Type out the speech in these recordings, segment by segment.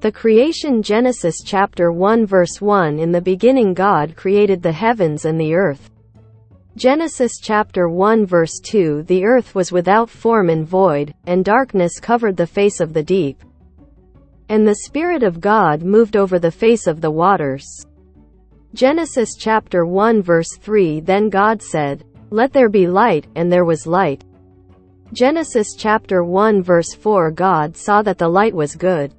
The creation. Genesis chapter 1 verse 1. In the beginning God created the heavens and the earth. Genesis chapter 1 verse 2. The earth was without form and void, and darkness covered the face of the deep. And the Spirit of God moved over the face of the waters. Genesis chapter 1 verse 3. Then God said, "Let there be light," and there was light. Genesis chapter 1 verse 4. God saw that the light was good.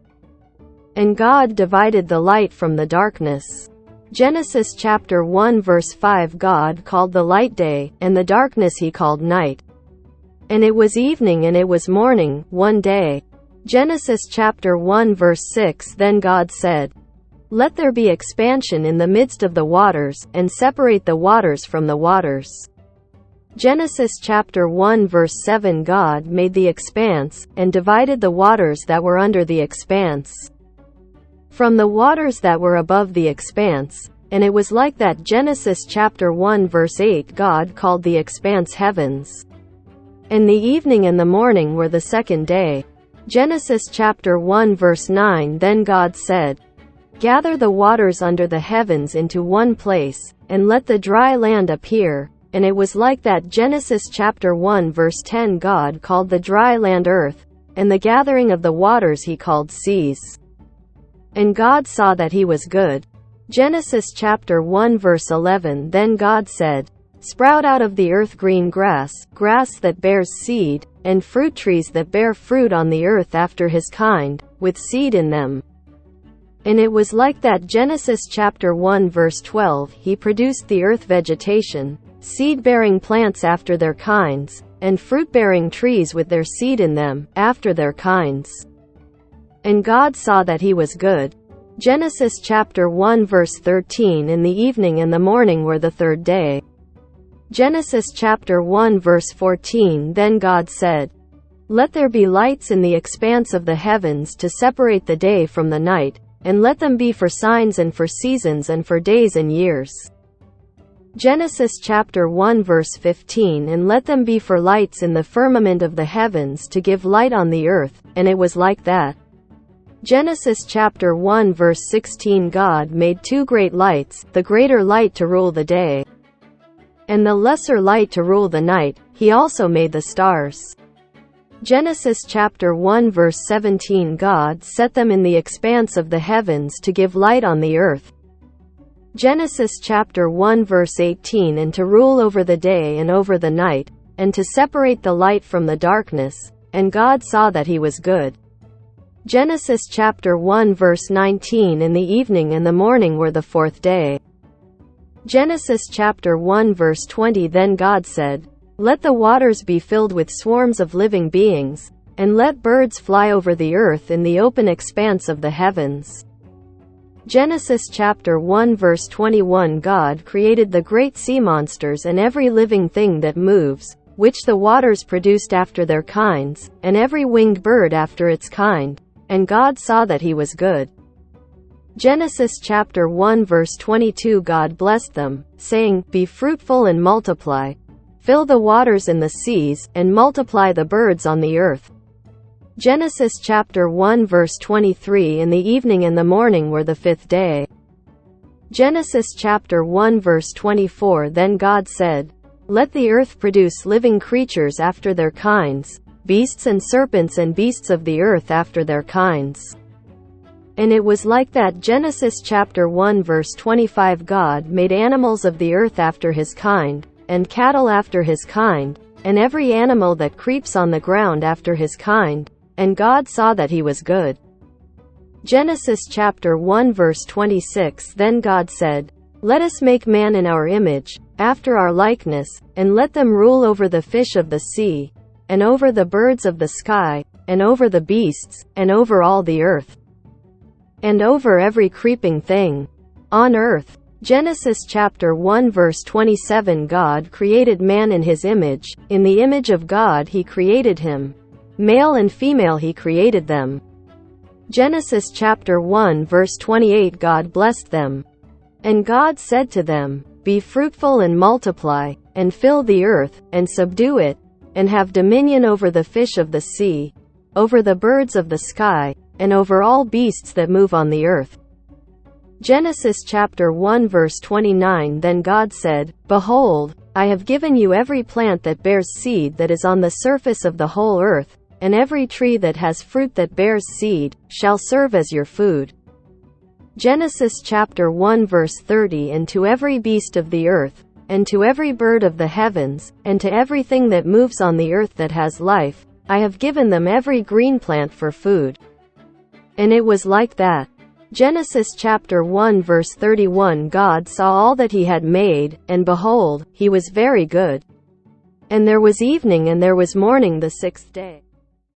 And God divided the light from the darkness. Genesis chapter 1 verse 5. God called the light day, and the darkness he called night. And it was evening and it was morning, one day. Genesis chapter 1 verse 6. Then God said, "Let there be expansion in the midst of the waters, and separate the waters from the waters." Genesis chapter 1 verse 7. God made the expanse, and divided the waters that were under the expanse from the waters that were above the expanse. And it was like that. Genesis chapter 1 verse 8. God called the expanse heavens. And the evening and the morning were the second day. Genesis chapter 1 verse 9. Then God said, "Gather the waters under the heavens into one place, and let the dry land appear." And it was like that. Genesis chapter 1 verse 10. God called the dry land earth, and the gathering of the waters he called seas. And God saw that he was good. Genesis chapter 1 verse 11. Then God said, "Sprout out of the earth green grass, grass that bears seed, and fruit trees that bear fruit on the earth after his kind, with seed in them." And it was like that. Genesis chapter 1 verse 12. He produced the earth vegetation, seed-bearing plants after their kinds, and fruit-bearing trees with their seed in them, after their kinds. And God saw that he was good. Genesis chapter 1 verse 13. In the evening and the morning were the third day. Genesis chapter 1 verse 14. Then God said, "Let there be lights in the expanse of the heavens to separate the day from the night, and let them be for signs and for seasons and for days and years." Genesis chapter 1 verse 15. And let them be for lights in the firmament of the heavens to give light on the earth, and it was like that. Genesis chapter 1 verse 16. God made two great lights, the greater light to rule the day, and the lesser light to rule the night. He also made the stars. Genesis chapter 1 verse 17. God set them in the expanse of the heavens to give light on the earth. Genesis chapter 1 verse 18. And to rule over the day and over the night, and to separate the light from the darkness. And God saw that he was good. Genesis chapter 1 verse 19. In the evening and the morning were the fourth day. Genesis chapter 1 verse 20. Then God said, "Let the waters be filled with swarms of living beings, and let birds fly over the earth in the open expanse of the heavens." Genesis chapter 1 verse 21. God created the great sea monsters and every living thing that moves, which the waters produced after their kinds, and every winged bird after its kind. And God saw that he was good. Genesis chapter 1 verse 22. God blessed them, saying, "Be fruitful and multiply. Fill the waters in the seas, and multiply the birds on the earth." Genesis chapter 1 verse 23. In the evening and the morning were the fifth day. Genesis chapter 1 verse 24. Then God said, "Let the earth produce living creatures after their kinds, beasts and serpents and beasts of the earth after their kinds." And it was like that. Genesis chapter 1 verse 25. God made animals of the earth after his kind, and cattle after his kind, and every animal that creeps on the ground after his kind. And God saw that he was good. Genesis chapter 1 verse 26. Then God said, "Let us make man in our image, after our likeness, and let them rule over the fish of the sea, and over the birds of the sky, and over the beasts, and over all the earth, and over every creeping thing on earth." Genesis chapter 1 verse 27. God created man in his image. In the image of God he created him. Male and female he created them. Genesis chapter 1 verse 28. God blessed them. And God said to them, "Be fruitful and multiply, and fill the earth, and subdue it, and have dominion over the fish of the sea, over the birds of the sky, and over all beasts that move on the earth. Genesis chapter 1 verse 29. Then God said, Behold, I have given you every plant that bears seed that is on the surface of the whole earth, and every tree that has fruit that bears seed, shall serve as your food. Genesis chapter 1 verse 30. And to every beast of the earth, and to every bird of the heavens, and to everything that moves on the earth that has life, I have given them every green plant for food. And it was like that. Genesis chapter 1 verse 31. God saw all that he had made, and behold, he was very good. And there was evening and there was morning the sixth day.